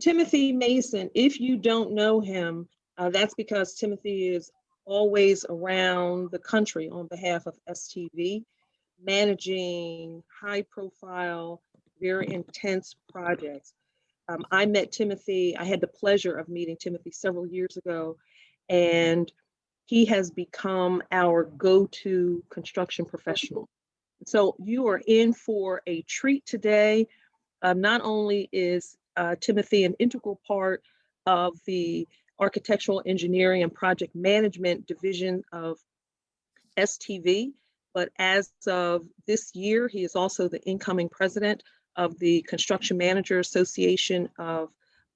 Timothy Mason, if you don't know him, that's because Timothy is always around the country on behalf of STV, managing high profile, very intense projects. I met Timothy, I had the pleasure of meeting Timothy several years ago, and he has become our go-to construction professional. So you are in for a treat today. Not only is Timothy an integral part of the architectural engineering and project management division of STV, but as of this year, he is also the incoming president of the Construction Manager Association of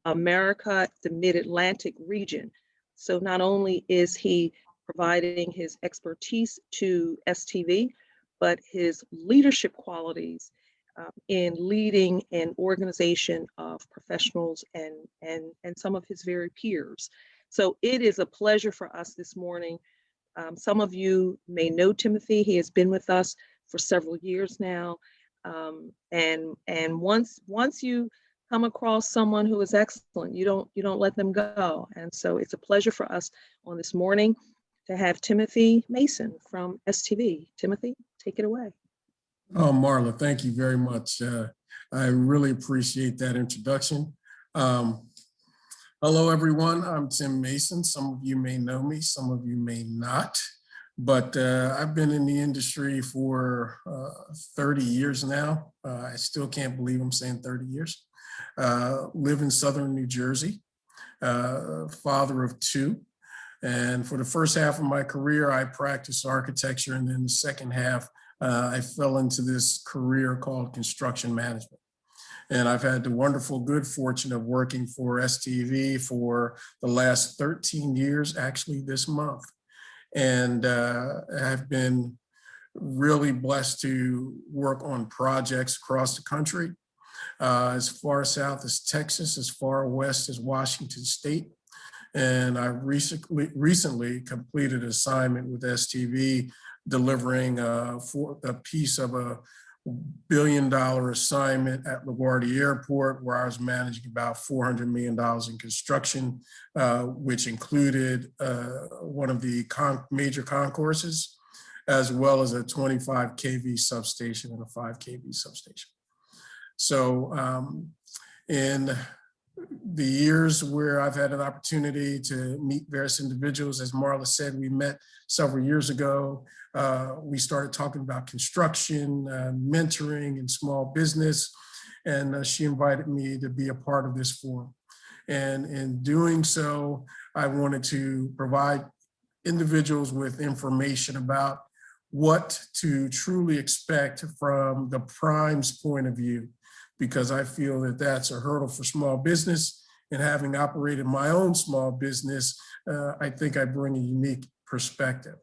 America, the Mid-Atlantic region. So not only is he providing his expertise to STV, but his leadership qualities in leading an organization of professionals and some of his very peers. So it is a pleasure for us this morning. Some of you may know Timothy. He has been with us for several years now. And once you come across someone who is excellent, you don't let them go. And so it's a pleasure for us on this morning to have Timothy Mason from STV. Timothy, take it away. Oh, Marla, thank you very much. I really appreciate that introduction. Hello, everyone. I'm Tim Mason. Some of you may know me, some of you may not, but I've been in the industry for 30 years now. I still can't believe I'm saying 30 years. Live in Southern New Jersey, father of two. And for the first half of my career, I practiced architecture, and then the second half, I fell into this career called construction management. And I've had the wonderful good fortune of working for STV for the last 13 years, actually this month. And I've been really blessed to work on projects across the country, as far south as Texas, as far west as Washington State. And I recently completed an assignment with STV, delivering a piece of a $1 billion assignment at LaGuardia Airport, where I was managing about $400 million in construction, which included one of the major concourses, as well as a 25 kV substation and a 5 kV substation. So in the years where I've had an opportunity to meet various individuals, as Marla said, we met several years ago. We started talking about construction, mentoring, and small business, and she invited me to be a part of this forum. And in doing so, I wanted to provide individuals with information about what to truly expect from the prime's point of view, because I feel that that's a hurdle for small business. And having operated my own small business, I think I bring a unique perspective.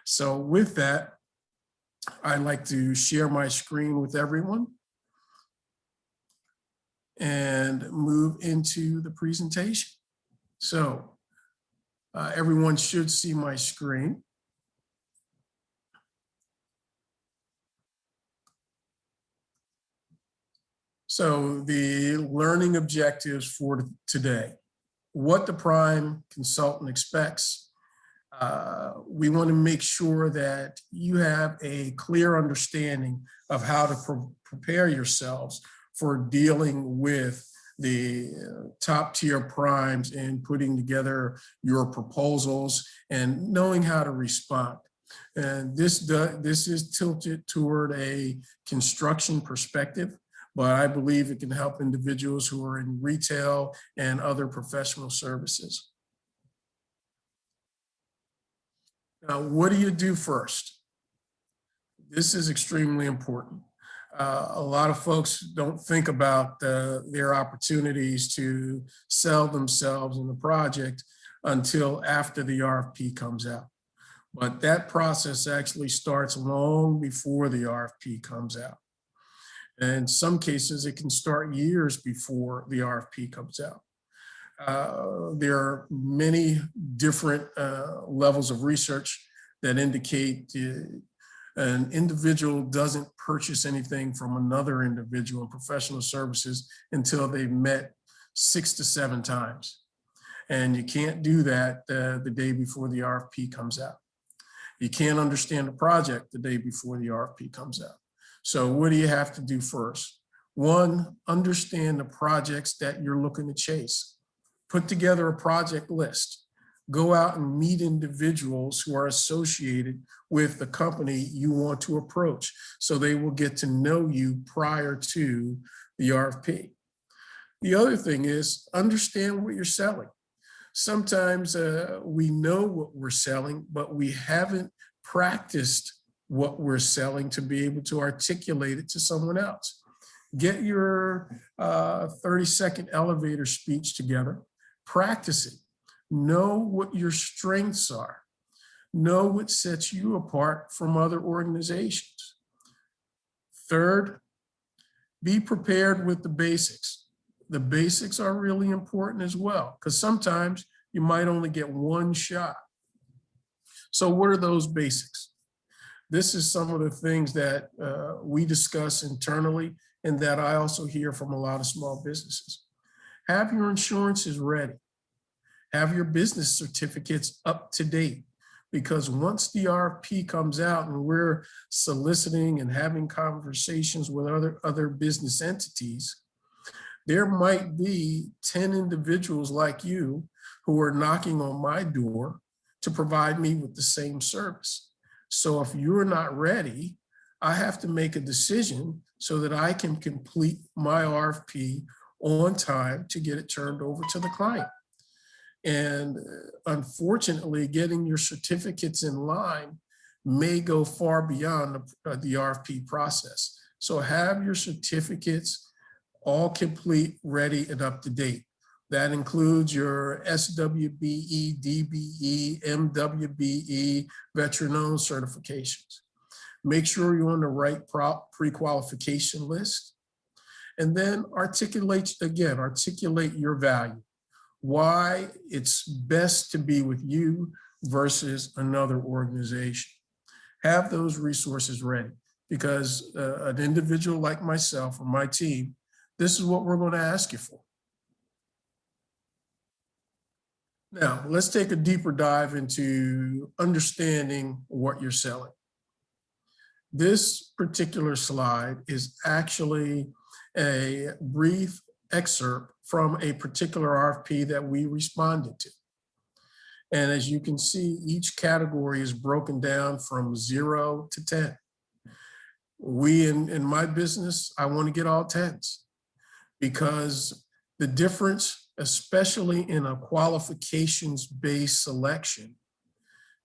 So with that, I'd like to share my screen with everyone and move into the presentation. So everyone should see my screen. So the learning objectives for today: what the prime consultant expects. We want to make sure that you have a clear understanding of how to prepare yourselves for dealing with the top tier primes and putting together your proposals and knowing how to respond. And this is tilted toward a construction perspective, but I believe it can help individuals who are in retail and other professional services. Now, what do you do first? This is extremely important. A lot of folks don't think about their opportunities to sell themselves in the project until after the RFP comes out. But that process actually starts long before the RFP comes out. And in some cases, it can start years before the RFP comes out. There are many different levels of research that indicate an individual doesn't purchase anything from another individual in professional services until they've met 6 to 7 times. And you can't do that the day before the RFP comes out. You can't understand the project the day before the RFP comes out. So what do you have to do first? One, understand the projects that you're looking to chase. Put together a project list. Go out and meet individuals who are associated with the company you want to approach, so they will get to know you prior to the RFP. The other thing is understand what you're selling. Sometimes we know what we're selling, but we haven't practiced what we're selling to be able to articulate it to someone else. Get your 30-second elevator speech together, practice it. Know what your strengths are. Know what sets you apart from other organizations. Third, be prepared with the basics. The basics are really important as well, because sometimes you might only get one shot. So what are those basics? This is some of the things that we discuss internally and that I also hear from a lot of small businesses. Have your insurances ready. Have your business certificates up to date, because once the RFP comes out and we're soliciting and having conversations with other business entities, there might be 10 individuals like you who are knocking on my door to provide me with the same service. So if you're not ready, I have to make a decision so that I can complete my RFP on time to get it turned over to the client. And unfortunately, getting your certificates in line may go far beyond the RFP process. So have your certificates all complete, ready, and up to date. That includes your SWBE, DBE, MWBE, veteran-owned certifications. Make sure you're on the right pre-qualification list. And then articulate your value. Why it's best to be with you versus another organization. Have those resources ready, because an individual like myself or my team, this is what we're going to ask you for. Now, let's take a deeper dive into understanding what you're selling. This particular slide is actually a brief excerpt from a particular RFP that we responded to. And as you can see, each category is broken down from 0 to 10. We, in my business, I want to get all 10s, because the difference, especially in a qualifications-based selection,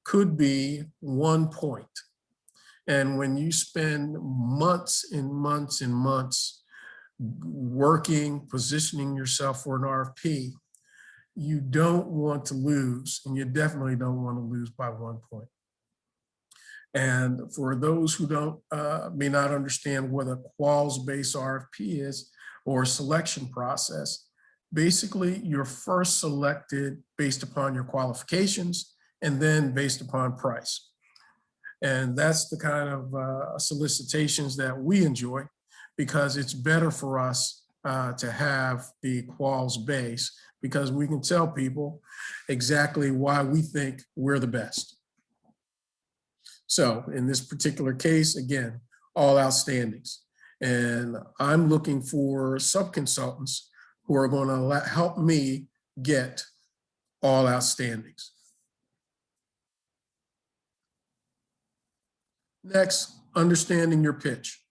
could be 1 point. And when you spend months and months and months working, positioning yourself for an RFP, you don't want to lose, and you definitely don't want to lose by 1 point. And for those who may not understand what a quals-based RFP is, or selection process, basically you're first selected based upon your qualifications and then based upon price. And that's the kind of solicitations that we enjoy, because it's better for us to have the quals base, because we can tell people exactly why we think we're the best. So in this particular case, again, all outstandings. And I'm looking for subconsultants who are going to help me get all outstandings. Next, understanding your pitch.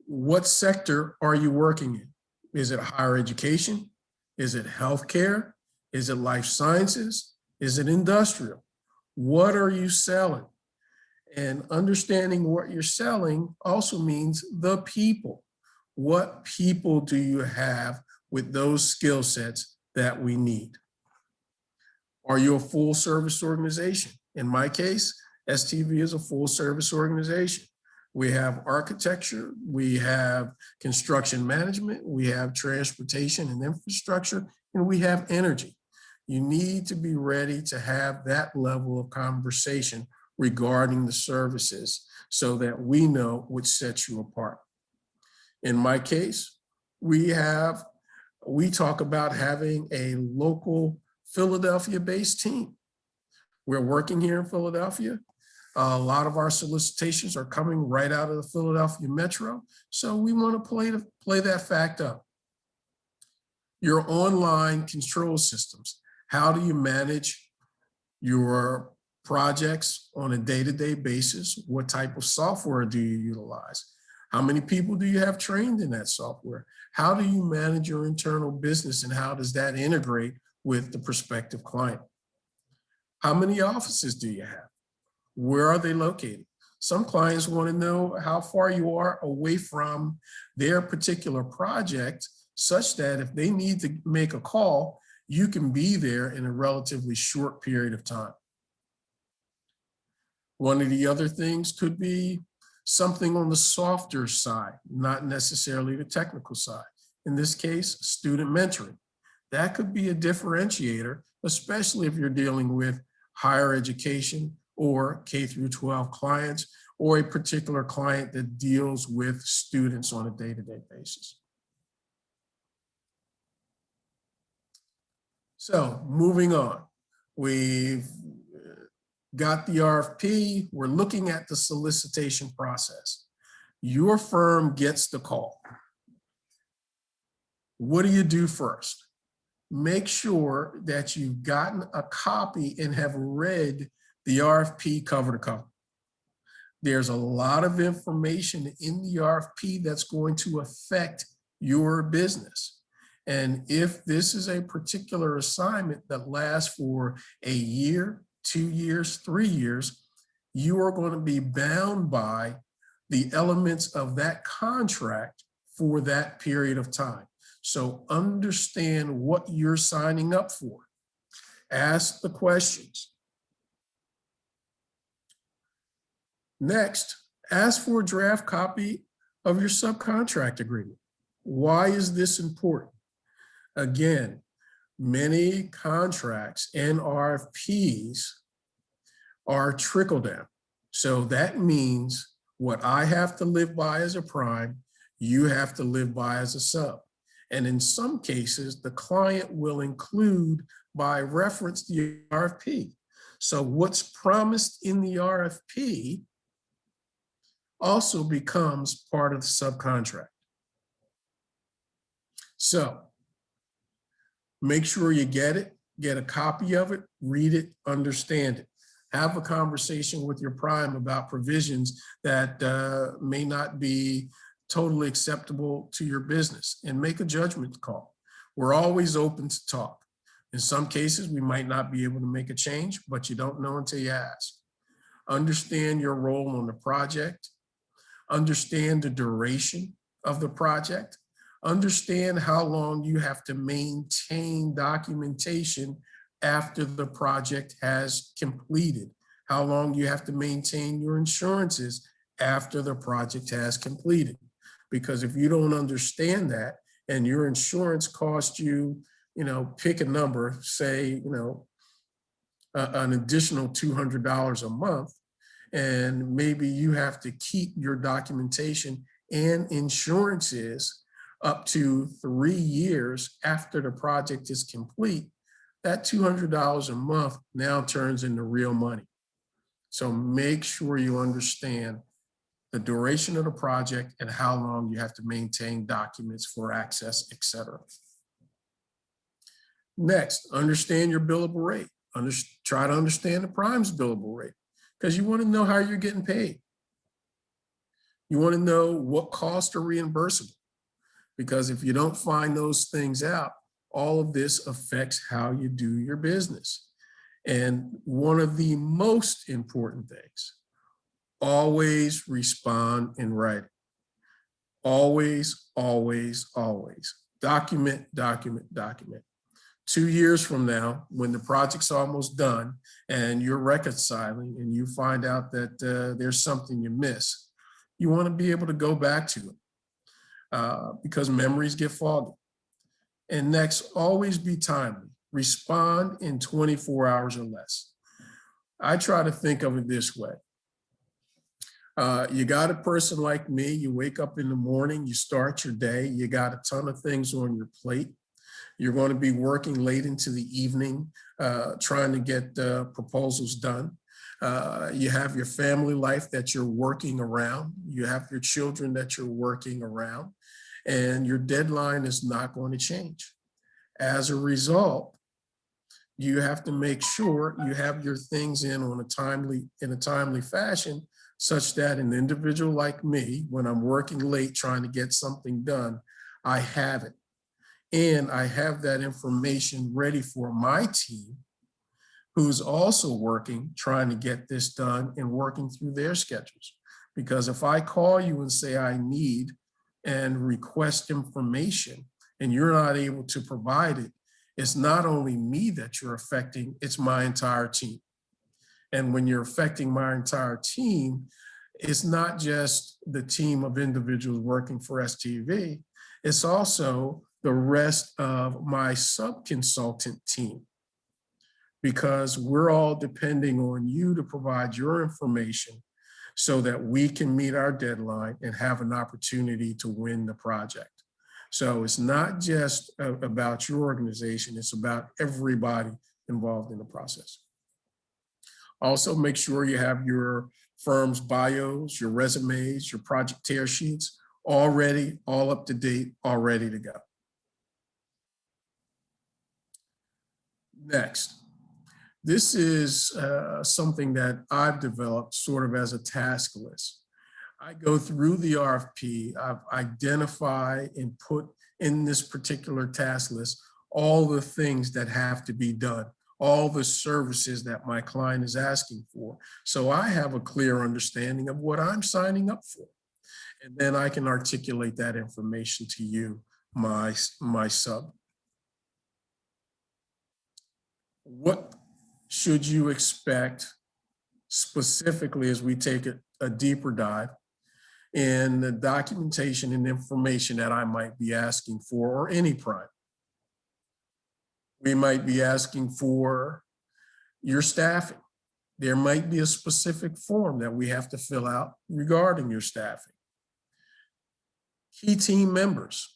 What sector are you working in? Is it higher education? Is it healthcare? Is it life sciences? Is it industrial? What are you selling? And understanding what you're selling also means the people. What people do you have with those skill sets that we need? Are you a full service organization? In my case, STV is a full service organization. We have architecture, we have construction management, we have transportation and infrastructure, and we have energy. You need to be ready to have that level of conversation regarding the services so that we know what sets you apart. In my case, we have We talk about having a local Philadelphia-based team. We're working here in Philadelphia. A lot of our solicitations are coming right out of the Philadelphia Metro, so we want to play that fact up. Your online control systems. How do you manage your projects on a day-to-day basis? What type of software do you utilize? How many people do you have trained in that software? How do you manage your internal business, and how does that integrate with the prospective client? How many offices do you have? Where are they located? Some clients want to know how far you are away from their particular project, such that if they need to make a call, you can be there in a relatively short period of time. One of the other things could be something on the softer side, not necessarily the technical side. In this case, student mentoring. That could be a differentiator, especially if you're dealing with higher education or K through 12 clients, or a particular client that deals with students on a day-to-day basis. So moving on, we've got the RFP, we're looking at the solicitation process. Your firm gets the call. What do you do first? Make sure that you've gotten a copy and have read the RFP cover to cover. There's a lot of information in the RFP that's going to affect your business. And if this is a particular assignment that lasts for a year, 2 years, 3 years, you are going to be bound by the elements of that contract for that period of time. So understand what you're signing up for. Ask the questions. Next, ask for a draft copy of your subcontract agreement. Why is this important? Again, many contracts and RFPs are trickle down. So that means what I have to live by as a prime, you have to live by as a sub. And in some cases, the client will include by reference the RFP. So what's promised in the RFP also becomes part of the subcontract. So make sure you get it, get a copy of it, read it, understand it. Have a conversation with your prime about provisions that may not be totally acceptable to your business, and make a judgment call. We're always open to talk. In some cases, we might not be able to make a change, but you don't know until you ask. Understand your role on the project. Understand the duration of the project. Understand how long you have to maintain documentation after the project has completed. How long you have to maintain your insurances after the project has completed. Because if you don't understand that, and your insurance costs you, pick a number, say, an additional $200 a month, and maybe you have to keep your documentation and insurances up to 3 years after the project is complete, that $200 a month now turns into real money. So make sure you understand the duration of the project and how long you have to maintain documents for access, etc. Next, understand your billable rate. Try to understand the prime's billable rate, because you want to know how you're getting paid. You want to know what costs are reimbursable, because if you don't find those things out, all of this affects how you do your business. And one of the most important things, always respond in writing. Always, always, always. Document, document, document. 2 years from now, when the project's almost done and you're reconciling and you find out that there's something you miss, you want to be able to go back to it because memories get foggy. And next, always be timely. Respond in 24 hours or less. I try to think of it this way. You got a person like me, you wake up in the morning, you start your day, you got a ton of things on your plate. You're going to be working late into the evening, trying to get proposals done. You have your family life that you're working around. You have your children that you're working around, and your deadline is not going to change. As a result, you have to make sure you have your things in a timely fashion, such that an individual like me, when I'm working late trying to get something done, I have it. And I have that information ready for my team, who's also working, trying to get this done and working through their schedules. Because if I call you and say I need and request information and you're not able to provide it, it's not only me that you're affecting, it's my entire team. And when you're affecting my entire team, it's not just the team of individuals working for STV, it's also the rest of my sub-consultant team, because we're all depending on you to provide your information so that we can meet our deadline and have an opportunity to win the project. So it's not just about your organization, it's about everybody involved in the process. Also, make sure you have your firm's bios, your resumes, your project tear sheets all ready, all up to date, all ready to go. Next, this is something that I've developed sort of as a task list. I go through the RFP, I've identified and put in this particular task list all the things that have to be done, all the services that my client is asking for. So I have a clear understanding of what I'm signing up for. And then I can articulate that information to you, my sub. What should you expect specifically as we take a deeper dive in the documentation and information that I might be asking for, or any prime? We might be asking for your staffing. There might be a specific form that we have to fill out regarding your staffing. Key team members.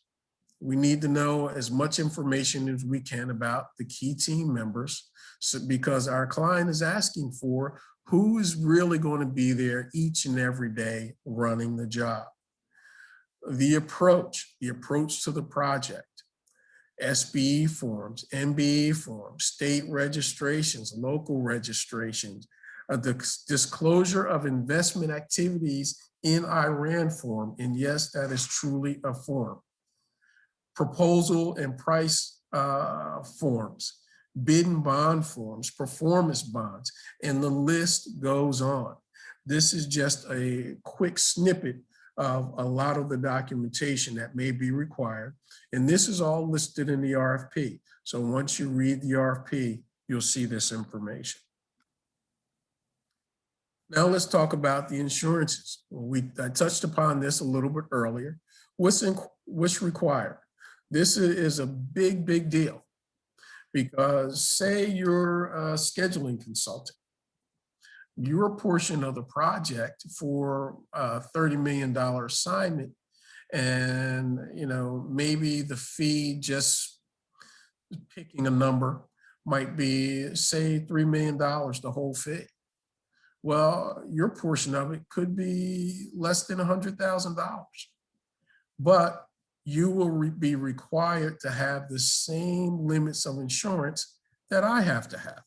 We need to know as much information as we can about the key team members, because our client is asking for who is really going to be there each and every day running the job. The approach to the project, SBE forms, MBE forms, state registrations, local registrations, the disclosure of investment activities in Iran form, and yes, that is truly a form. Proposal and price forms, bid and bond forms, performance bonds, and the list goes on. This is just a quick snippet of a lot of the documentation that may be required. And this is all listed in the RFP. So once you read the RFP, you'll see this information. Now let's talk about the insurances. I touched upon this a little bit earlier. What's required? This is a big deal, because say you're a scheduling consultant. Your portion of the project for a $30 million assignment, and maybe the fee, just picking a number, might be say $3 million, the whole fee. Well, your portion of it could be less than $100,000, but you will be required to have the same limits of insurance that I have to have,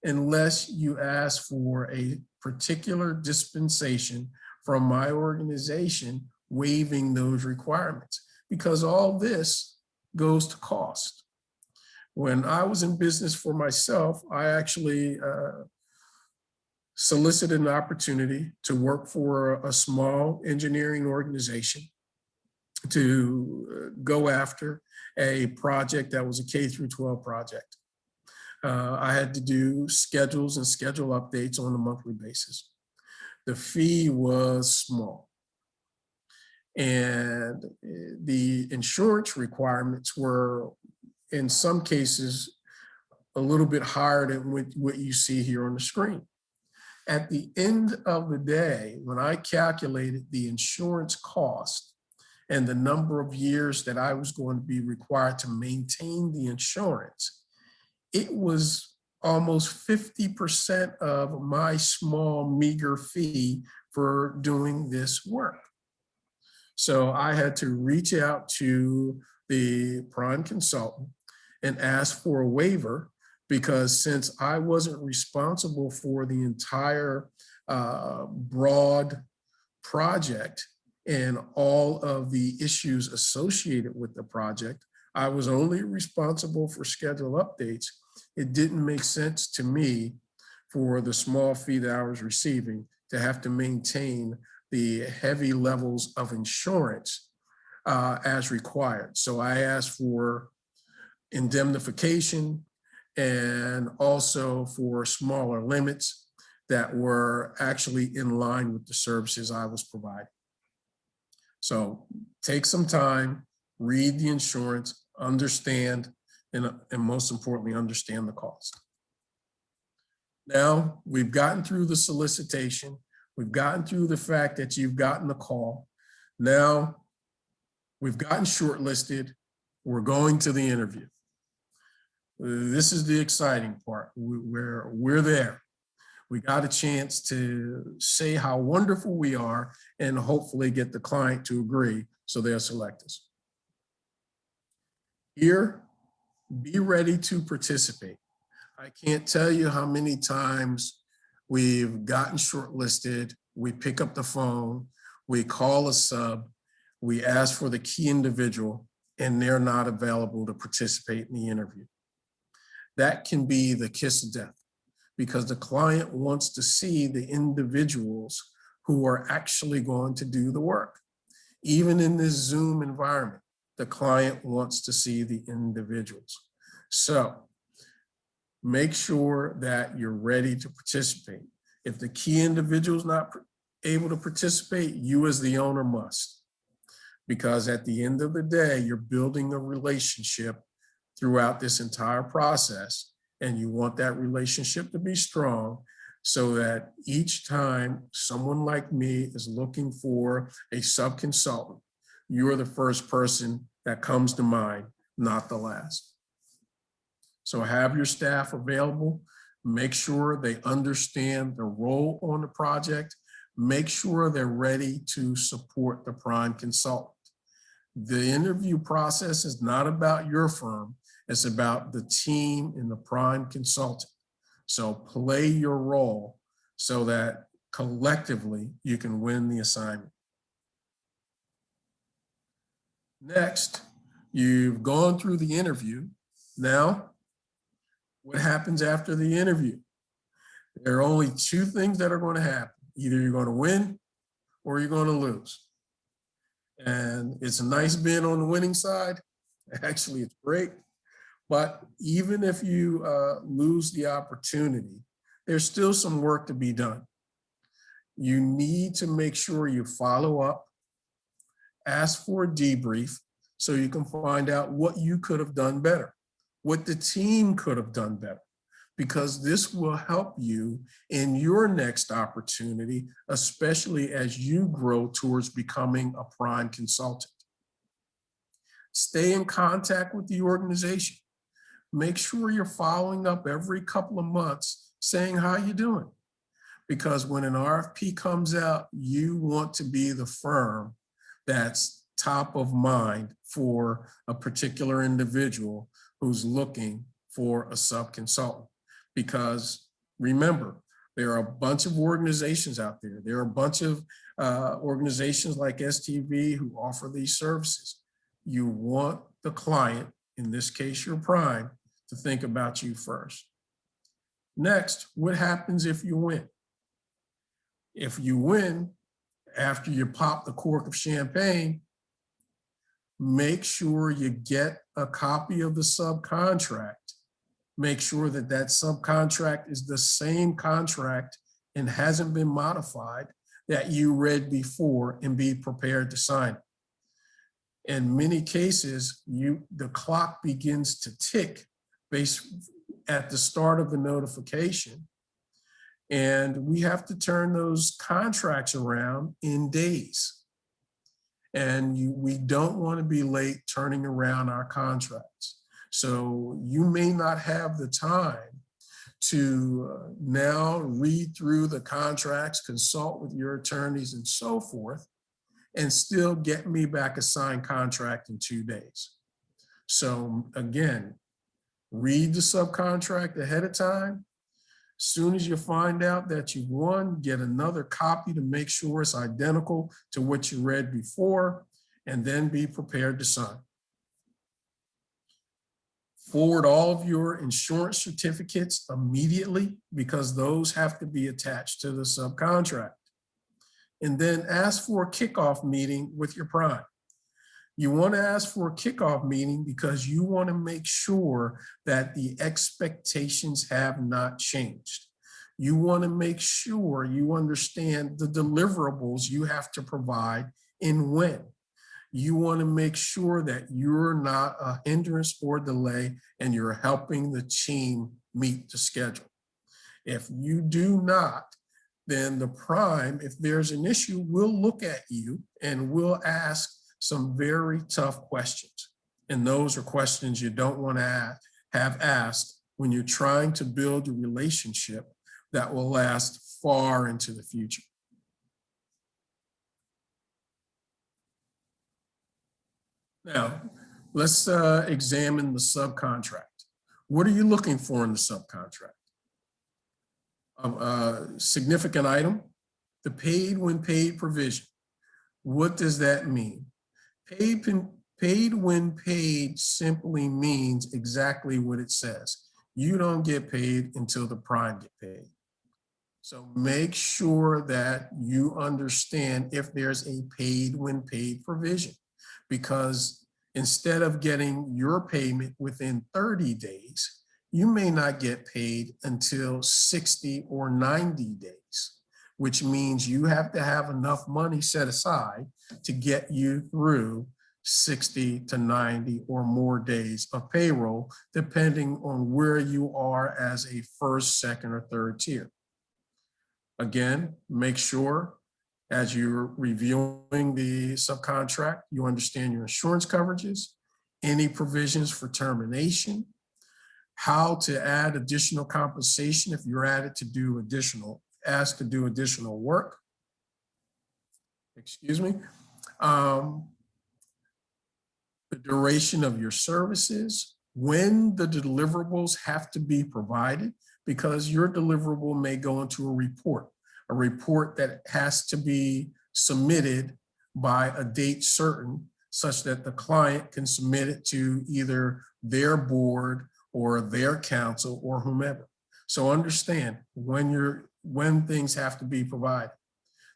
unless you ask for a particular dispensation from my organization waiving those requirements, because all this goes to cost. When I was in business for myself, I actually solicited an opportunity to work for a small engineering organization to go after a project that was a K through 12 project. I had to do schedules and schedule updates on a monthly basis. The fee was small, and the insurance requirements were, in some cases, a little bit higher than what you see here on the screen. At the end of the day, when I calculated the insurance cost and the number of years that I was going to be required to maintain the insurance, it was almost 50% of my small, meager fee for doing this work. So I had to reach out to the prime consultant and ask for a waiver, because since I wasn't responsible for the entire broad project and all of the issues associated with the project, I was only responsible for schedule updates. It didn't make sense to me for the small fee that I was receiving to have to maintain the heavy levels of insurance as required. So I asked for indemnification and also for smaller limits that were actually in line with the services I was providing. So take some time, read the insurance, understand, and most importantly, understand the cost. Now, we've gotten through the solicitation. We've gotten through the fact that you've gotten the call. Now, we've gotten shortlisted. We're going to the interview. This is the exciting part. We're there. We got a chance to say how wonderful we are and hopefully get the client to agree so they'll select us. Here, be ready to participate. I can't tell you how many times we've gotten shortlisted, we pick up the phone, we call a sub, we ask for the key individual, and they're not available to participate in the interview. That can be the kiss of death, because the client wants to see the individuals who are actually going to do the work. Even in this Zoom environment, the client wants to see the individuals. So make sure that you're ready to participate. If the key individual is not able to participate, you as the owner must, because at the end of the day, you're building a relationship throughout this entire process, and you want that relationship to be strong so that each time someone like me is looking for a sub-consultant, you're the first person that comes to mind, not the last. So have your staff available. Make sure they understand the role on the project. Make sure they're ready to support the prime consultant. The interview process is not about your firm. It's about the team and the prime consultant. So play your role so that collectively you can win the assignment. Next, you've gone through the interview. Now, what happens after the interview? There are only two things that are going to happen. Either you're going to win or you're going to lose. And it's nice being on the winning side. Actually, it's great. But even if you lose the opportunity, there's still some work to be done. You need to make sure you follow up, ask for a debrief so you can find out what you could have done better, what the team could have done better, because this will help you in your next opportunity, especially as you grow towards becoming a prime consultant. Stay in contact with the organization. Make sure you're following up every couple of months saying how you're doing. Because when an RFP comes out, you want to be the firm that's top of mind for a particular individual who's looking for a sub-consultant. Because remember, there are a bunch of organizations out there. There are a bunch of organizations like STV who offer these services. You want the client, in this case, your prime, to think about you first. Next, what happens if you win? If you win, after you pop the cork of champagne, make sure you get a copy of the subcontract. Make sure that that subcontract is the same contract and hasn't been modified that you read before, and be prepared to sign it. In many cases, the clock begins to tick based at the start of the notification. And we have to turn those contracts around in days. and we don't want to be late turning around our contracts. So you may not have the time to now read through the contracts, consult with your attorneys and so forth, and still get me back a signed contract in 2 days. So again, read the subcontract ahead of time. As soon as you find out that you won, get another copy to make sure it's identical to what you read before, and then be prepared to sign. Forward all of your insurance certificates immediately, because those have to be attached to the subcontract. And then ask for a kickoff meeting with your prime. You want to ask for a kickoff meeting because you want to make sure that the expectations have not changed. You want to make sure you understand the deliverables you have to provide and when. You want to make sure that you're not a hindrance or delay and you're helping the team meet the schedule. If you do not, then the prime, if there's an issue, will look at you and will ask some very tough questions. And those are questions you don't want to have asked when you're trying to build a relationship that will last far into the future. Now, let's examine the subcontract. What are you looking for in the subcontract? Significant item, the paid when paid provision. What does that mean? Paid when paid simply means exactly what it says. You don't get paid until the prime get paid. So make sure that you understand if there's a paid when paid provision, because instead of getting your payment within 30 days, you may not get paid until 60 or 90 days, which means you have to have enough money set aside to get you through 60 to 90 or more days of payroll, depending on where you are as a first, second, or third tier. Again, make sure as you're reviewing the subcontract, you understand your insurance coverages, any provisions for termination, how to add additional compensation if you're asked to do additional work. Excuse me. The duration of your services, when the deliverables have to be provided, because your deliverable may go into a report that has to be submitted by a date certain, such that the client can submit it to either their board or their counsel or whomever. So understand when things have to be provided.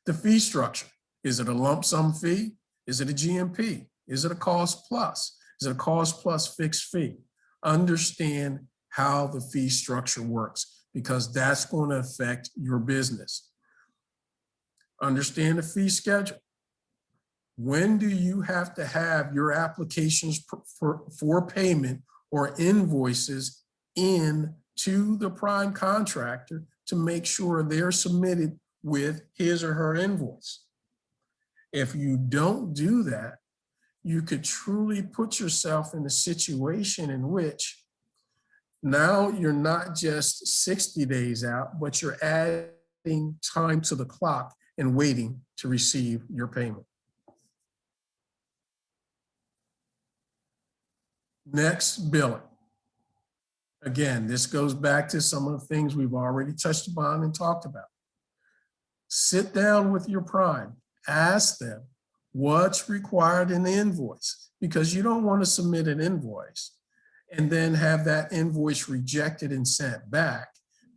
The fee structure, is it a lump sum fee? Is it a GMP? Is it a cost plus? Is it a cost plus fixed fee? Understand how the fee structure works, because that's going to affect your business. Understand the fee schedule. When do you have to have your applications for payment or invoices in to the prime contractor to make sure they're submitted with his or her invoice? If you don't do that, you could truly put yourself in a situation in which now you're not just 60 days out, but you're adding time to the clock and waiting to receive your payment. Next, billing. Again, this goes back to some of the things we've already touched upon and talked about. Sit down with your prime, ask them what's required in the invoice, because you don't want to submit an invoice and then have that invoice rejected and sent back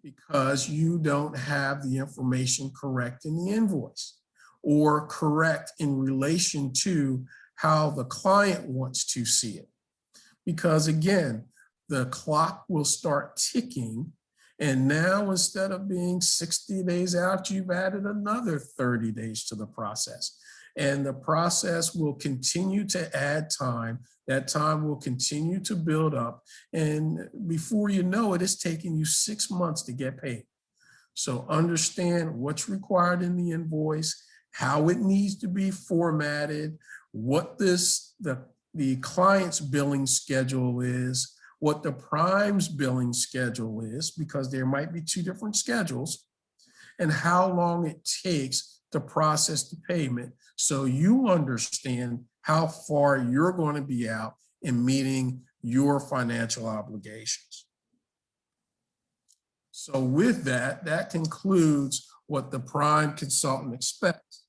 because you don't have the information correct in the invoice or correct in relation to how the client wants to see it. Because again, the clock will start ticking, and now instead of being 60 days out, you've added another 30 days to the process. And the process will continue to add time. That time will continue to build up. And before you know it, it's taking you 6 months to get paid. So understand what's required in the invoice, how it needs to be formatted, what the client's billing schedule is, what the prime's billing schedule is, because there might be two different schedules, and how long it takes to process the payment, so you understand how far you're going to be out in meeting your financial obligations. So with that, that concludes what the prime consultant expects.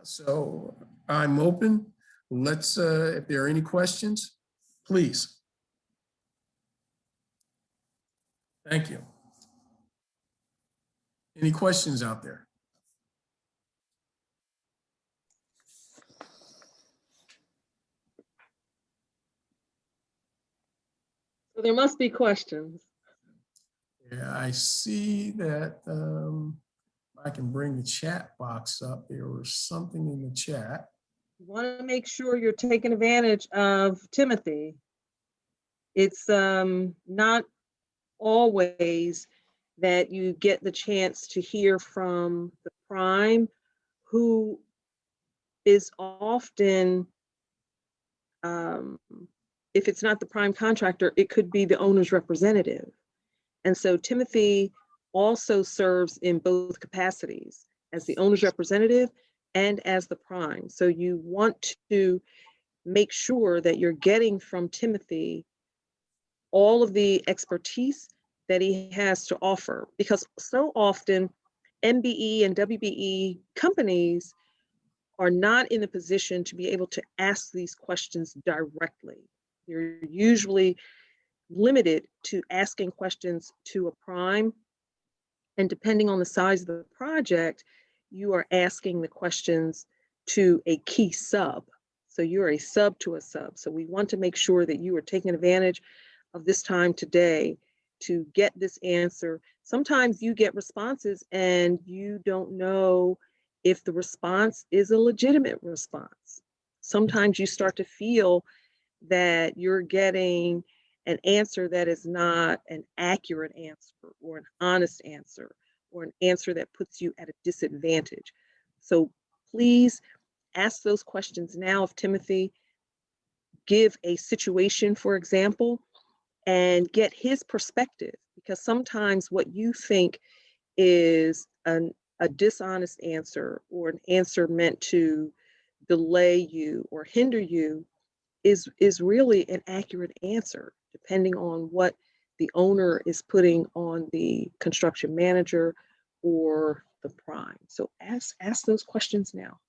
So I'm open. Let's, if there are any questions, please. Thank you. Any questions out there? So there must be questions. Yeah, I see that. I can bring the chat box up. There was something in the chat. You want to make sure you're taking advantage of Timothy. It's not always that you get the chance to hear from the prime, who is often, if it's not the prime contractor, it could be the owner's representative. And so Timothy also serves in both capacities, as the owner's representative and as the prime. So you want to make sure that you're getting from Timothy all of the expertise that he has to offer, because so often MBE and WBE companies are not in a position to be able to ask these questions directly. You're usually limited to asking questions to a prime, and depending on the size of the project, you are asking the questions to a key sub. So you're a sub to a sub. So we want to make sure that you are taking advantage of this time today to get this answer. Sometimes you get responses and you don't know if the response is a legitimate response. Sometimes you start to feel that you're getting an answer that is not an accurate answer or an honest answer or an answer that puts you at a disadvantage. So please ask those questions now of Timothy. Give a situation, for example, and get his perspective, because sometimes what you think is a dishonest answer or an answer meant to delay you or hinder you is really an accurate answer, depending on what the owner is putting on the construction manager or the prime. So ask those questions now.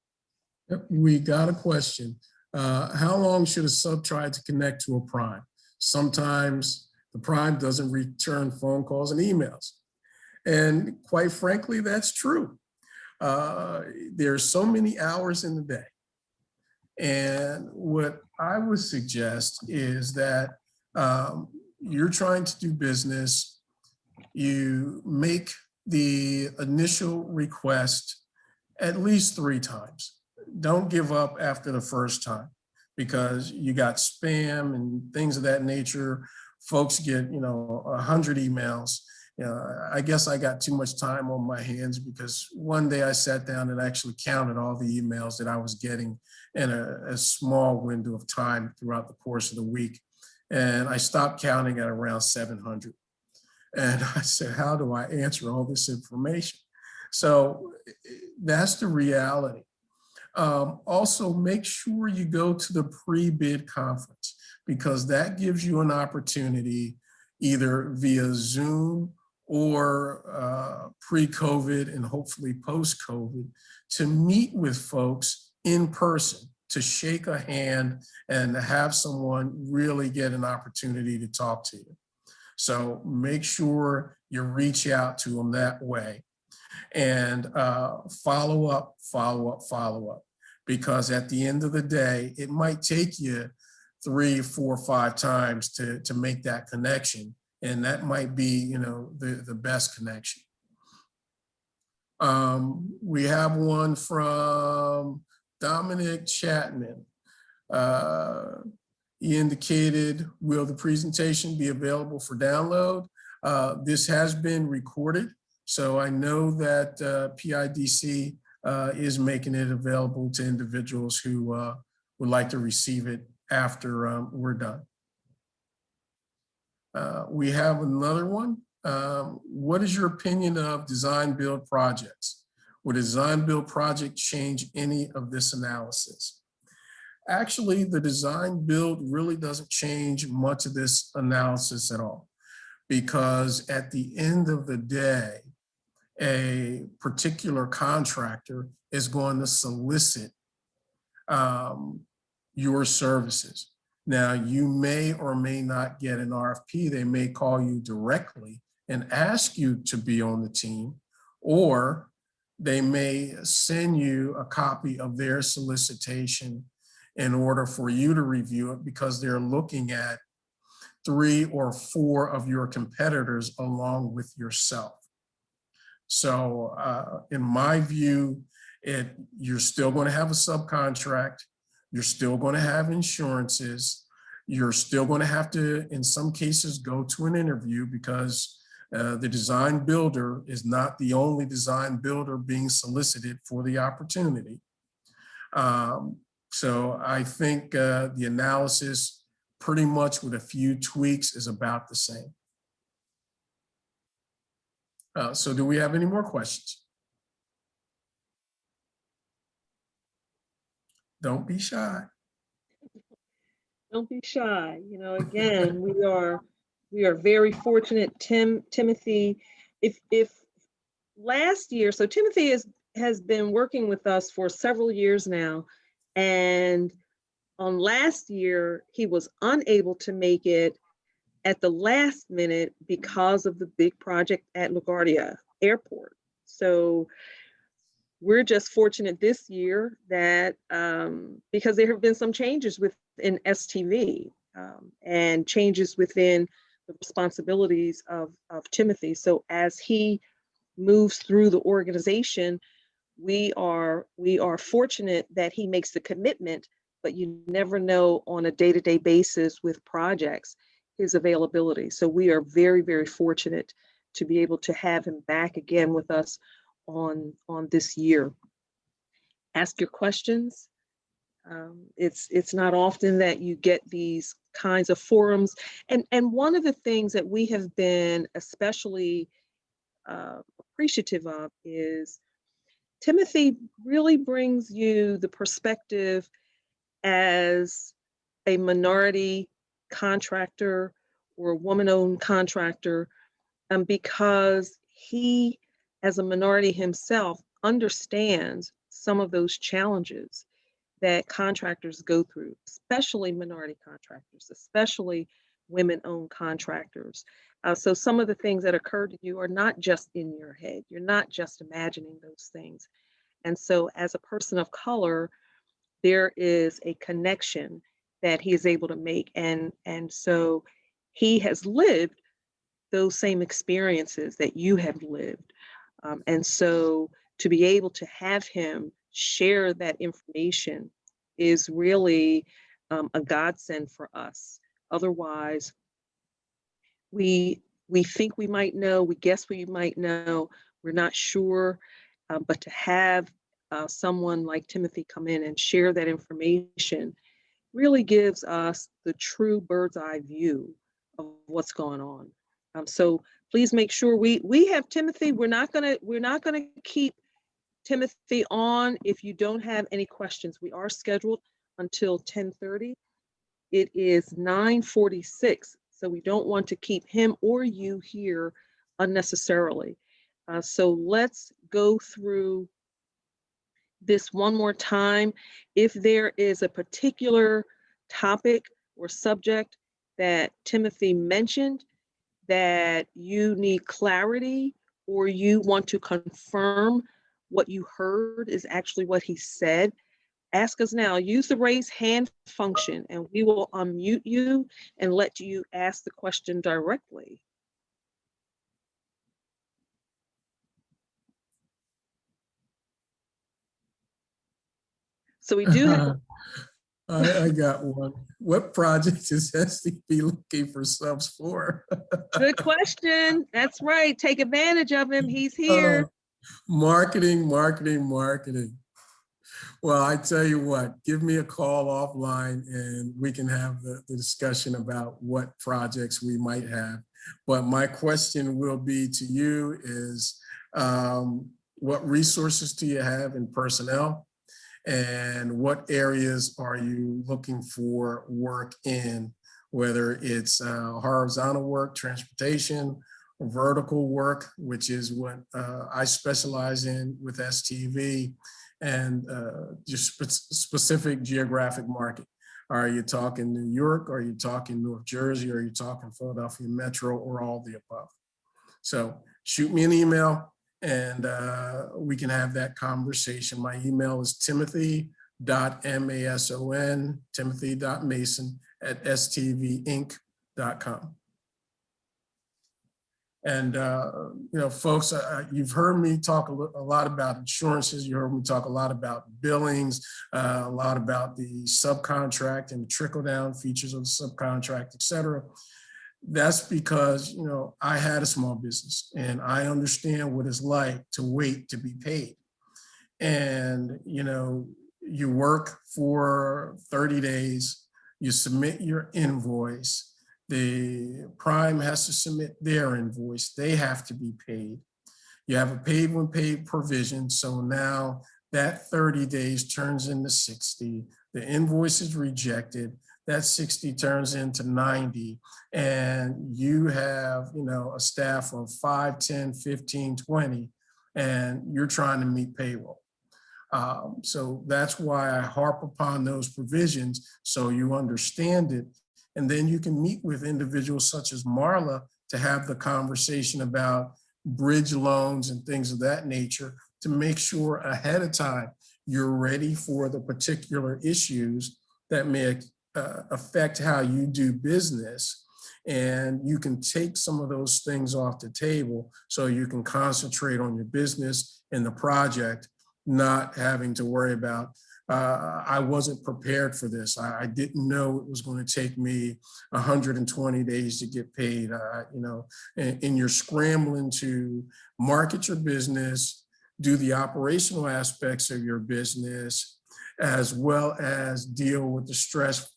Yep, we got a question. How long should a sub try to connect to a prime? Sometimes the prime doesn't return phone calls and emails. And quite frankly, that's true. There's so many hours in the day. And what I would suggest is that you're trying to do business, you make the initial request at least 3 times. Don't give up after the first time, because you got spam and things of that nature. Folks get, 100 emails. I guess I got too much time on my hands, because one day I sat down and actually counted all the emails that I was getting in a small window of time throughout the course of the week. And I stopped counting at around 700. And I said, how do I answer all this information? So that's the reality. Also, make sure you go to the pre-bid conference, because that gives you an opportunity, either via Zoom or pre-COVID and hopefully post-COVID, to meet with folks in person, to shake a hand and to have someone really get an opportunity to talk to you. So make sure you reach out to them that way, and follow up, because at the end of the day, it might take you 3, 4, 5 times to make that connection. And that might be, the best connection. We have one from Dominic Chapman. He indicated, will the presentation be available for download? This has been recorded, so I know that PIDC is making it available to individuals who would like to receive it after we're done. We have another one. What is your opinion of design build projects? Would a design build project change any of this analysis? Actually, the design build really doesn't change much of this analysis at all, because at the end of the day, a particular contractor is going to solicit your services. Now, you may or may not get an RFP. They may call you directly and ask you to be on the team, or they may send you a copy of their solicitation in order for you to review it, because they're looking at 3 or 4 of your competitors along with yourself. So in my view, you're still going to have a subcontract. You're still going to have insurances. You're still going to have to, in some cases, go to an interview, because the design builder is not the only design builder being solicited for the opportunity. So I think the analysis, pretty much with a few tweaks, is about the same. So do we have any more questions? Don't be shy. Don't be shy. You know, again, we are very fortunate. Timothy, if last year, so Timothy has been working with us for several years now, and on last year he was unable to make it at the last minute because of the big project at LaGuardia Airport. So we're just fortunate this year that because there have been some changes within STV and changes within the responsibilities of Timothy. So as he moves through the organization, we are fortunate that he makes the commitment, but you never know on a day-to-day basis with projects his availability. So we are very, very fortunate to be able to have him back again with us on this year. Ask your questions. It's not often that you get these kinds of forums. And one of the things that we have been especially appreciative of is Timothy really brings you the perspective as a minority contractor or a woman-owned contractor, because he, as a minority himself, understands some of those challenges that contractors go through, especially minority contractors, especially women-owned contractors. So some of the things that occur to you are not just in your head. You're not just imagining those things. And so as a person of color, there is a connection that he is able to make. And so he has lived those same experiences that you have lived. And so to be able to have him share that information is really a godsend for us. Otherwise, we think we might know, we guess we might know, we're not sure, but to have someone like Timothy come in and share that information really gives us the true bird's eye view of what's going on. So please make sure we have Timothy. We're not gonna keep Timothy on if you don't have any questions. We are scheduled until 10:30. It is 9:46, so we don't want to keep him or you here unnecessarily. So let's go through this one more time. If there is a particular topic or subject that Timothy mentioned that you need clarity, or you want to confirm what you heard is actually what he said, ask us now. Use the raise hand function and we will unmute you and let you ask the question directly. So we do have I got one. What project is STV looking for subs for? Good question. That's right. Take advantage of him. He's here. Marketing, marketing, marketing. Well, I tell you what, give me a call offline and we can have the discussion about what projects we might have. But my question will be to you is, what resources do you have in personnel? And what areas are you looking for work in, whether it's horizontal work, transportation, vertical work, which is what I specialize in with STV, and just specific geographic market. Are you talking New York? Are you talking North Jersey? Are you talking Philadelphia Metro, or all the above? So shoot me an email and we can have that conversation. My email is timothy.mason@stvinc.com. And, folks, you've heard me talk a lot about insurances. You heard me talk a lot about billings, a lot about the subcontract and the trickle down features of the subcontract, et cetera. That's because, I had a small business and I understand what it's like to wait to be paid. And, you work for 30 days, you submit your invoice, the prime has to submit their invoice, they have to be paid. You have a paid when paid provision. So now that 30 days turns into 60, the invoice is rejected, that 60 turns into 90, and you have, a staff of 5, 10, 15, 20, and you're trying to meet payroll. So that's why I harp upon those provisions so you understand it. And then you can meet with individuals such as Marla to have the conversation about bridge loans and things of that nature to make sure ahead of time you're ready for the particular issues that may affect how you do business. And you can take some of those things off the table so you can concentrate on your business and the project, not having to worry about, I wasn't prepared for this. I didn't know it was going to take me 120 days to get paid. And you're scrambling to market your business, do the operational aspects of your business, as well as deal with the stress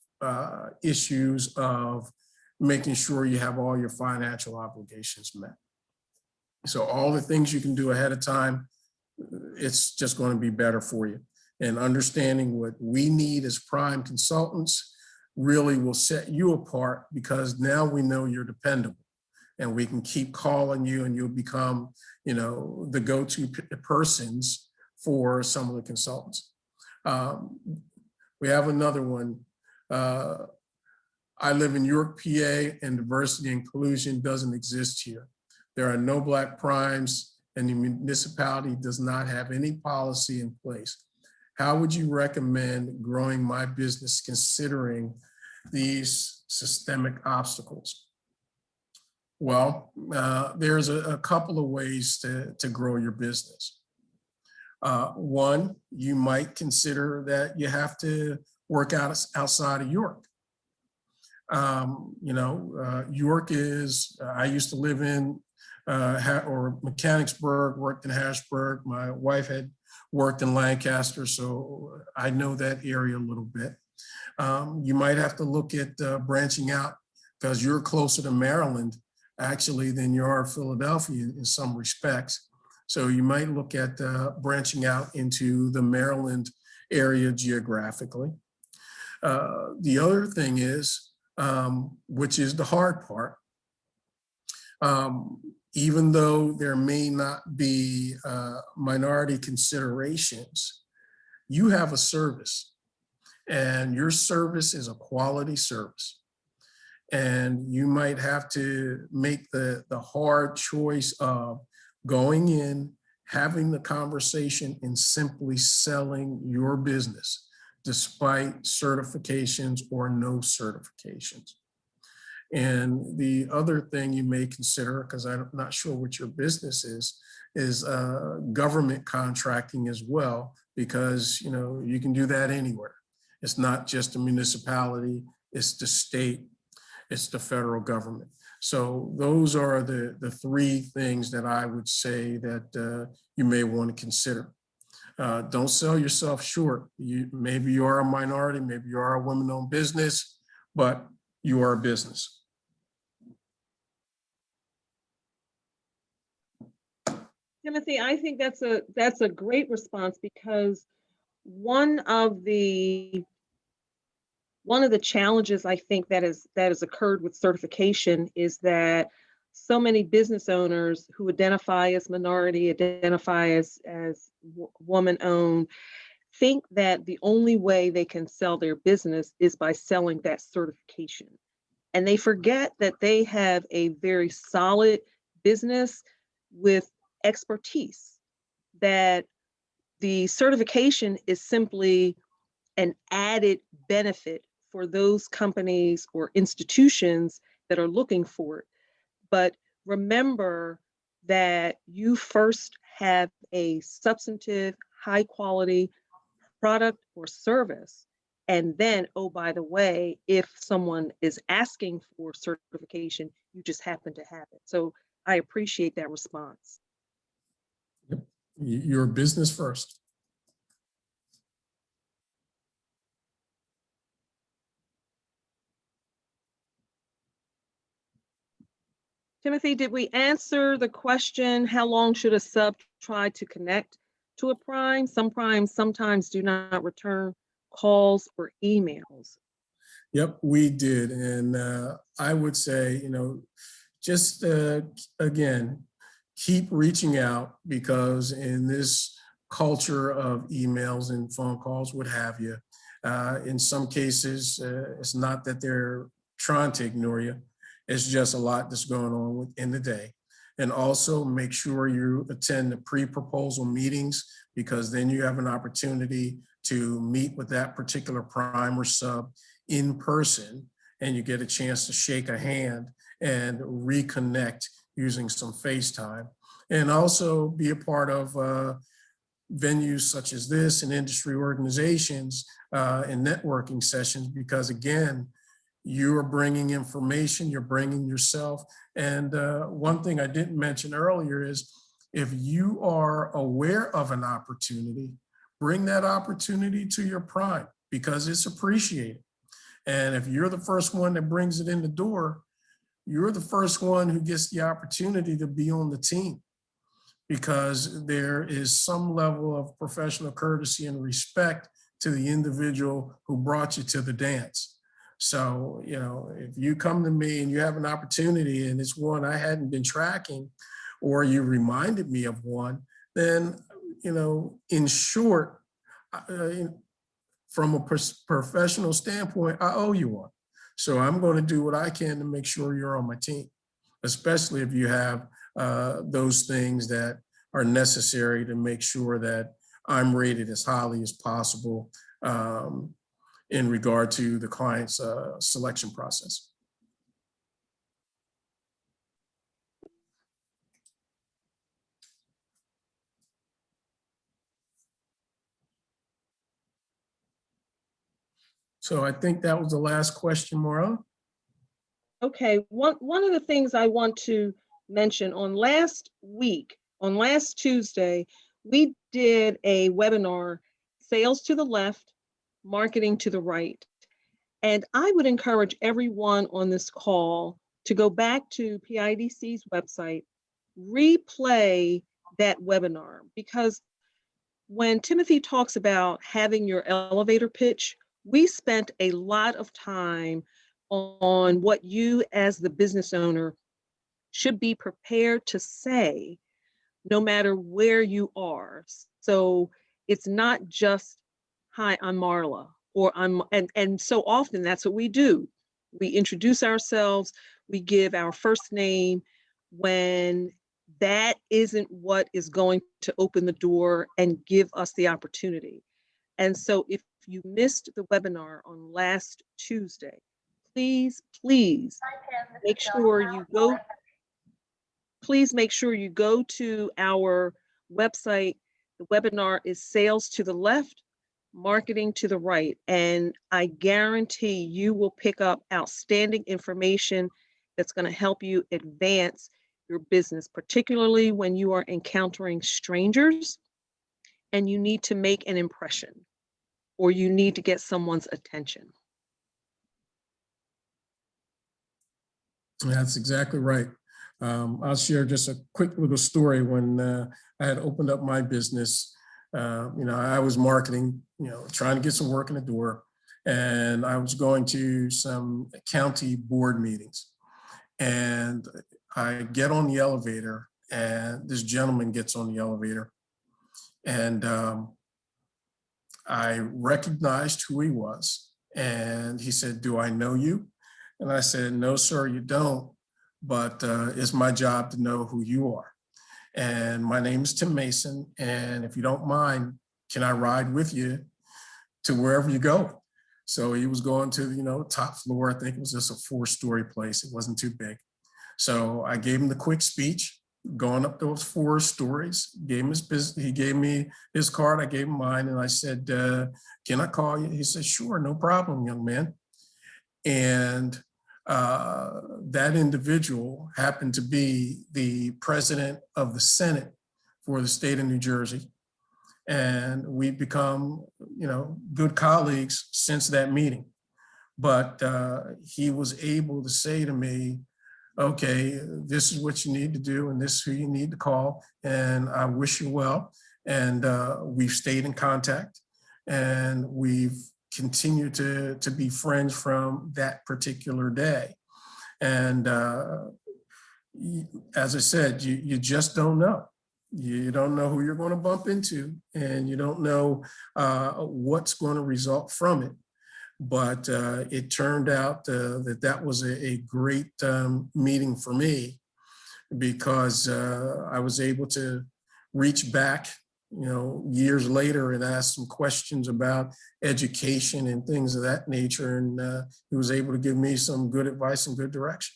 issues of making sure you have all your financial obligations met. So all the things you can do ahead of time, it's just going to be better for you. And understanding what we need as prime consultants really will set you apart, because now we know you're dependable and we can keep calling you and you'll become, the go-to persons for some of the consultants. We have another one. I live in York, PA, and diversity and inclusion doesn't exist here. There are no Black primes and the municipality does not have any policy in place. How would you recommend growing my business considering these systemic obstacles? Well, there's a couple of ways to grow your business. One, you might consider that you have to work outside of York. York is, I used to live in Mechanicsburg, worked in Harrisburg. My wife had worked in Lancaster, so I know that area a little bit. You might have to look at branching out, because you're closer to Maryland, actually, than you are Philadelphia in some respects. So you might look at branching out into the Maryland area geographically. The other thing is, which is the hard part, even though there may not be minority considerations, you have a service and your service is a quality service. And you might have to make the hard choice of going in, having the conversation, and simply selling your business despite certifications or no certifications. And the other thing you may consider, because I'm not sure what your business is government contracting as well, because you can do that anywhere. It's not just a municipality, it's the state, it's the federal government. So those are the three things that I would say that you may want to consider. Don't sell yourself short. Maybe you are a minority, maybe you are a women-owned business, but you are a business. Timothy, I think that's a great response, because one of the challenges I think that has occurred with certification is that so many business owners who identify as minority, identify as woman owned, think that the only way they can sell their business is by selling that certification. And they forget that they have a very solid business with expertise, that the certification is simply an added benefit for those companies or institutions that are looking for it. But remember that you first have a substantive, high quality product or service. And then, oh, by the way, if someone is asking for certification, you just happen to have it. So I appreciate that response. Yep. You're a business first. Timothy, did we answer the question, how long should a sub try to connect to a prime? Some primes sometimes do not return calls or emails. Yep, we did. And I would say, just again, keep reaching out, because in this culture of emails and phone calls, what have you, in some cases, it's not that they're trying to ignore you. It's just a lot that's going on within the day. And also make sure you attend the pre-proposal meetings, because then you have an opportunity to meet with that particular prime or sub in person, and you get a chance to shake a hand and reconnect using some FaceTime. And also be a part of venues such as this and industry organizations and networking sessions, because again, you are bringing information, you're bringing yourself. And one thing I didn't mention earlier is, if you are aware of an opportunity, bring that opportunity to your prime, because it's appreciated. And if you're the first one that brings it in the door, you're the first one who gets the opportunity to be on the team, because there is some level of professional courtesy and respect to the individual who brought you to the dance. So, if you come to me and you have an opportunity and it's one I hadn't been tracking, or you reminded me of one, then, in short, from a professional standpoint, I owe you one. So I'm going to do what I can to make sure you're on my team, especially if you have those things that are necessary to make sure that I'm rated as highly as possible in regard to the client's selection process. So I think that was the last question, Maura. Okay, one of the things I want to mention, on last Tuesday, we did a webinar, Sales to the Left, Marketing to the Right. And I would encourage everyone on this call to go back to PIDC's website, replay that webinar, because when Timothy talks about having your elevator pitch, we spent a lot of time on what you as the business owner should be prepared to say, no matter where you are. So it's not just, hi, I'm Marla, or and so often that's what we do. We introduce ourselves, we give our first name, when that isn't what is going to open the door and give us the opportunity. And so if you missed the webinar on last Tuesday, please make sure you go to our website. The webinar is Sales to the Left, Marketing to the Right. And I guarantee you will pick up outstanding information that's going to help you advance your business, particularly when you are encountering strangers and you need to make an impression, or you need to get someone's attention. That's exactly right. I'll share just a quick little story. When I had opened up my business, I was marketing, trying to get some work in the door, and I was going to some county board meetings. And I get on the elevator, and this gentleman gets on the elevator, and I recognized who he was. And he said, "Do I know you?" And I said, "No, sir, you don't, but it's my job to know who you are. And my name is Tim Mason, and if you don't mind, can I ride with you to wherever you go?" So he was going to, top floor. I think it was just a 4-story place. It wasn't too big. So I gave him the quick speech, going up those 4 stories, gave him his business. He gave me his card. I gave him mine. And I said, "Can I call you?" He said, "Sure, no problem, young man." And that individual happened to be the president of the Senate for the state of New Jersey. And we've become, good colleagues since that meeting. But he was able to say to me, "Okay, this is what you need to do, and this is who you need to call, and I wish you well." And we've stayed in contact, and we've continued to be friends from that particular day. And as I said, you just don't know. You don't know who you're going to bump into, and you don't know what's going to result from it. But it turned out that was a great meeting for me, because I was able to reach back, years later, and ask some questions about education and things of that nature. And he was able to give me some good advice and good direction.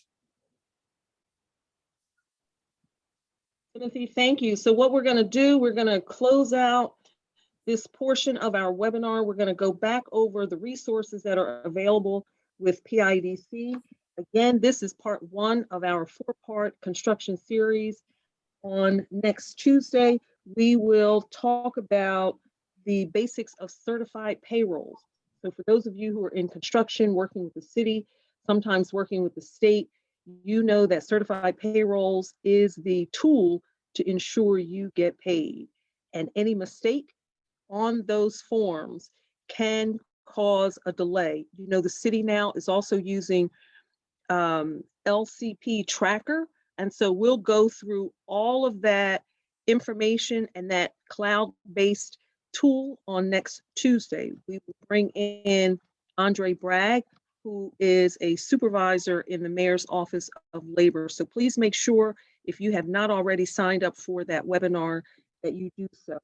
Timothy, thank you. So what we're going to do, we're going to close out this portion of our webinar. We're going to go back over the resources that are available with PIDC. Again, this is part 1 of our 4-part construction series. On next Tuesday, we will talk about the basics of certified payrolls. So for those of you who are in construction, working with the city, sometimes working with the state, you know that certified payrolls is the tool to ensure you get paid. And any mistake on those forms can cause a delay. The city now is also using LCP tracker. And so we'll go through all of that information and that cloud-based tool on next Tuesday. We will bring in Andre Bragg, who is a supervisor in the Mayor's Office of Labor. So please make sure, if you have not already signed up for that webinar, that you do so.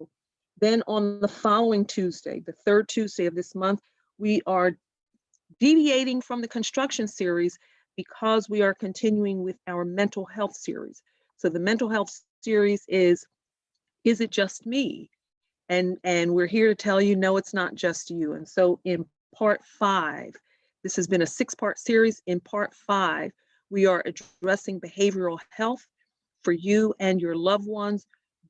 Then on the following Tuesday, the 3rd Tuesday of this month, we are deviating from the construction series because we are continuing with our mental health series. So the mental health series is it just me? And we're here to tell you, no, it's not just you. And so in part 5, this has been a 6-part series. In part 5, we are addressing behavioral health for you and your loved ones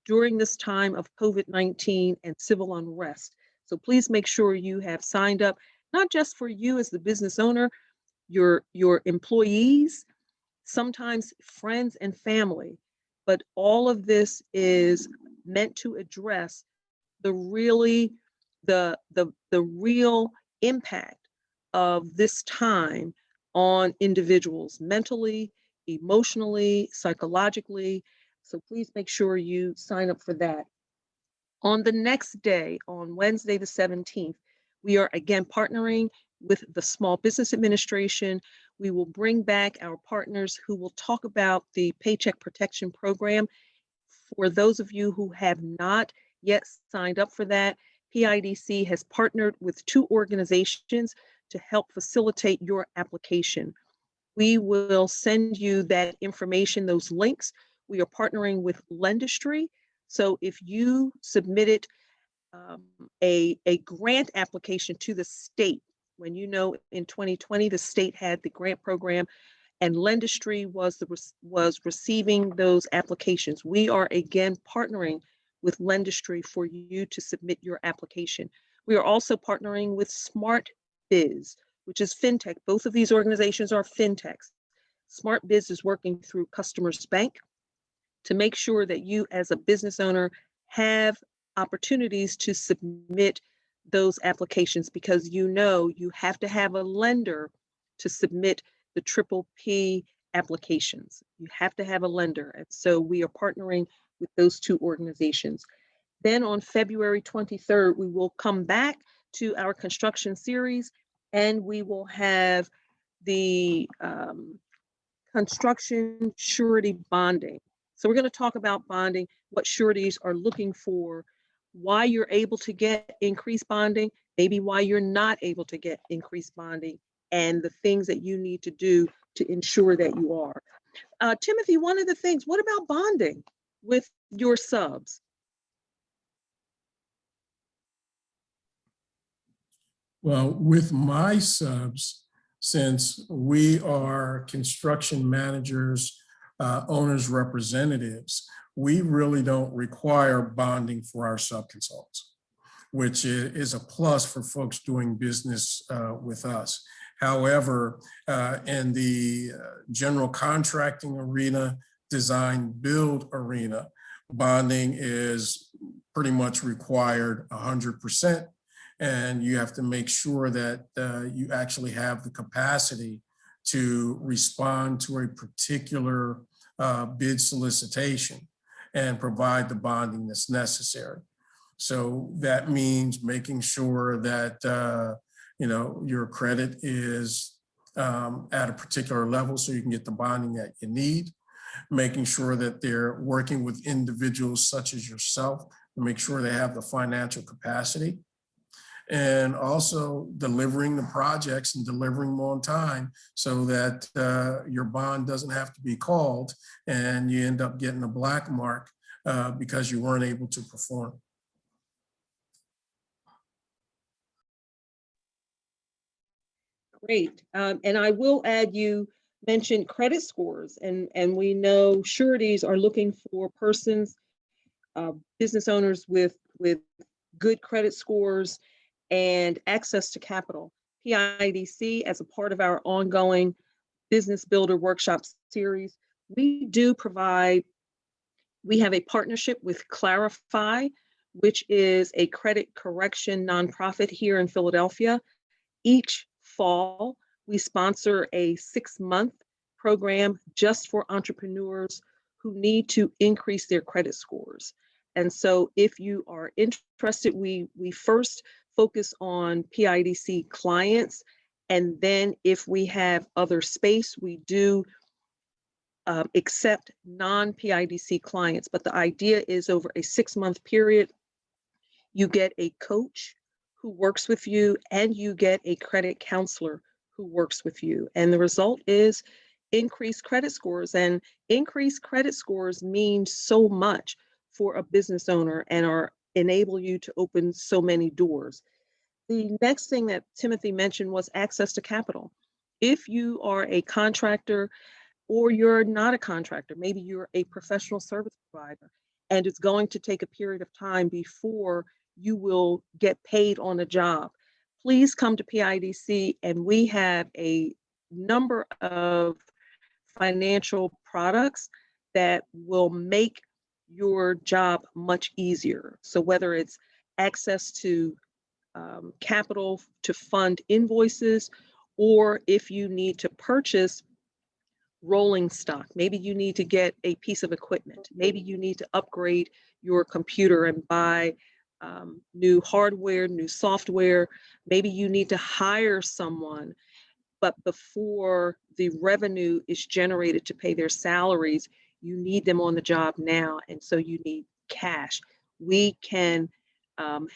during this time of COVID-19 and civil unrest. So please make sure you have signed up, not just for you as the business owner, your employees, sometimes friends and family, but all of this is meant to address the real impact of this time on individuals mentally, emotionally, psychologically. So please make sure you sign up for that. On the next day, on Wednesday the 17th, we are again partnering with the Small Business Administration. We will bring back our partners who will talk about the Paycheck Protection Program. For those of you who have not yet signed up for that, PIDC has partnered with 2 organizations to help facilitate your application. We will send you that information, those links. We are partnering with Lendistry. So if you submitted a grant application to the state, when in 2020, the state had the grant program and Lendistry was receiving those applications. We are again partnering with Lendistry for you to submit your application. We are also partnering with Smart Biz, which is fintech. Both of these organizations are fintechs. Smart Biz is working through Customers Bank to make sure that you as a business owner have opportunities to submit those applications, because you know you have to have a lender to submit the triple P applications. You have to have a lender. And so we are partnering with those two organizations. Then on February 23rd, we will come back to our construction series, and we will have the construction surety bonding. So we're going to talk about bonding, what sureties are looking for, why you're able to get increased bonding, maybe why you're not able to get increased bonding, and the things that you need to do to ensure that you are. Timothy, one of the things, what about bonding with your subs? Well, with my subs, since we are construction managers, owners' representatives, we really don't require bonding for our subconsultants, which is a plus for folks doing business with us. However, in the general contracting arena, design build arena, bonding is pretty much required 100%. And you have to make sure that you actually have the capacity to respond to a particular bid solicitation and provide the bonding that's necessary. So that means making sure that your credit is at a particular level so you can get the bonding that you need, making sure that they're working with individuals such as yourself to make sure they have the financial capacity, and also delivering the projects and delivering them on time so that your bond doesn't have to be called and you end up getting a black mark because you weren't able to perform. Great. And I will add, you mentioned credit scores, and we know sureties are looking for persons, business owners with good credit scores and access to capital. PIDC, as a part of our ongoing Business Builder Workshop series, we have a partnership with Clarify, which is a credit correction nonprofit here in Philadelphia. Each fall, we sponsor a 6-month program just for entrepreneurs who need to increase their credit scores. And so if you are interested, we first focus on PIDC clients, and then if we have other space, we do accept non-PIDC clients. But the idea is, over a 6-month period, you get a coach who works with you, and you get a credit counselor who works with you. And the result is increased credit scores, and increased credit scores mean so much for a business owner and enable you to open so many doors. The next thing that Timothy mentioned was access to capital. If you are a contractor, or you're not a contractor, maybe you're a professional service provider, and it's going to take a period of time before you will get paid on a job, please come to PIDC, and we have a number of financial products that will make your job much easier. So whether it's access to capital to fund invoices, or if you need to purchase rolling stock, maybe you need to get a piece of equipment, maybe you need to upgrade your computer and buy new hardware, new software, maybe you need to hire someone, but before the revenue is generated to pay their salaries, you need them on the job now, and so you need cash. We can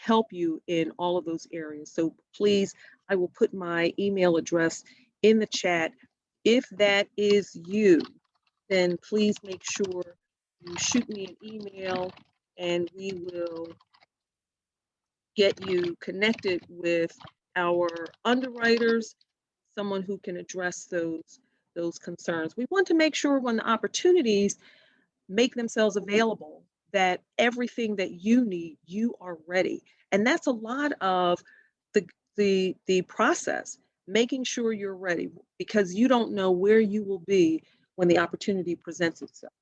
help you in all of those areas. So please, I will put my email address in the chat. If that is you, then please make sure you shoot me an email, and we will get you connected with our underwriters, someone who can address those concerns. We want to make sure when the opportunities make themselves available that everything that you need, you are ready. And that's a lot of the process, making sure you're ready, because you don't know where you will be when the opportunity presents itself.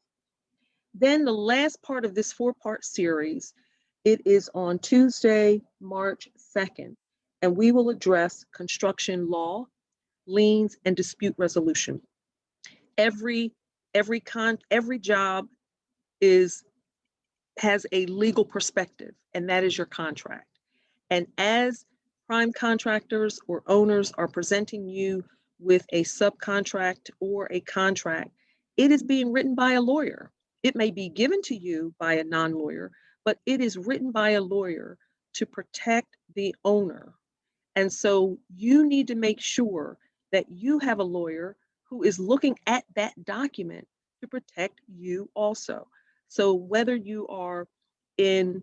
Then the last part of this 4-part series, it is on Tuesday, March 2nd, and we will address construction law, liens, and dispute resolution. Every job has a legal perspective, and that is your contract. And as prime contractors or owners are presenting you with a subcontract or a contract, it is being written by a lawyer. It may be given to you by a non-lawyer, but it is written by a lawyer to protect the owner. And so you need to make sure that you have a lawyer who is looking at that document to protect you also. So whether you are in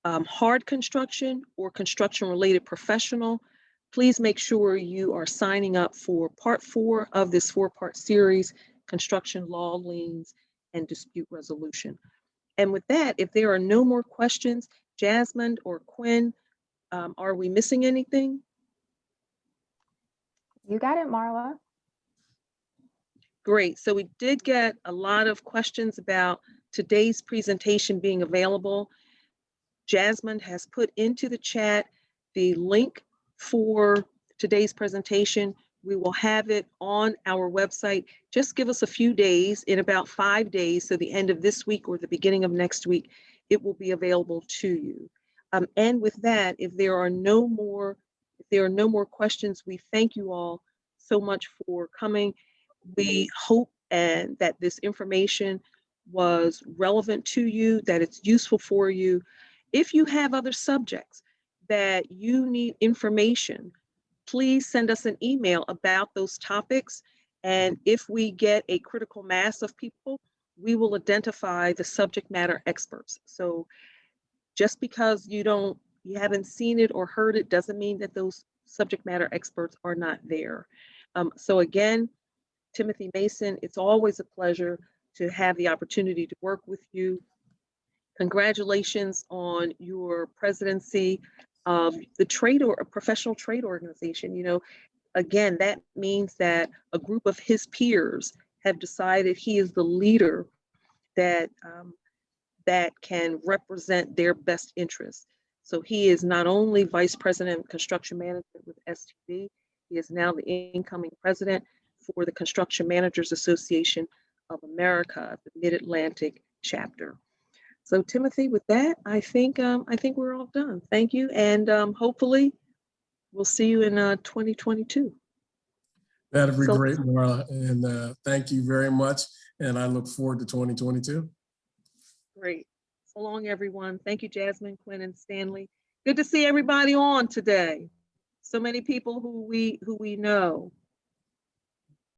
hard construction or construction related professional, please make sure you are signing up for part 4 of this 4-part series, construction law, liens, and dispute resolution. And with that, if there are no more questions, Jasmine or Quinn, are we missing anything? You got it, Marla. Great. So we did get a lot of questions about today's presentation being available. Jasmine has put into the chat the link for today's presentation. We will have it on our website. Just give us a few days, in about 5 days, so the end of this week or the beginning of next week, it will be available to you. And with that, if there are no more questions, we thank you all so much for coming. We hope and that this information was relevant to you, that it's useful for you. If you have other subjects that you need information, please send us an email about those topics. And if we get a critical mass of people, we will identify the subject matter experts. So just because you haven't seen it or heard it doesn't mean that those subject matter experts are not there. So again, Timothy Mason, it's always a pleasure to have the opportunity to work with you. Congratulations on your presidency of the professional trade organization. You know, again, that means that a group of his peers have decided he is the leader that can represent their best interests. So he is not only Vice President of Construction Management with STV, he is now the incoming president for the Construction Managers Association of America, the Mid-Atlantic chapter. So Timothy, with that, I think we're all done. Thank you, and hopefully we'll see you in 2022. That'd be great, Marla, and thank you very much. And I look forward to 2022. Great. So long, everyone. Thank you, Jasmine, Quinn, and Stanley. Good to see everybody on today. So many people who we know.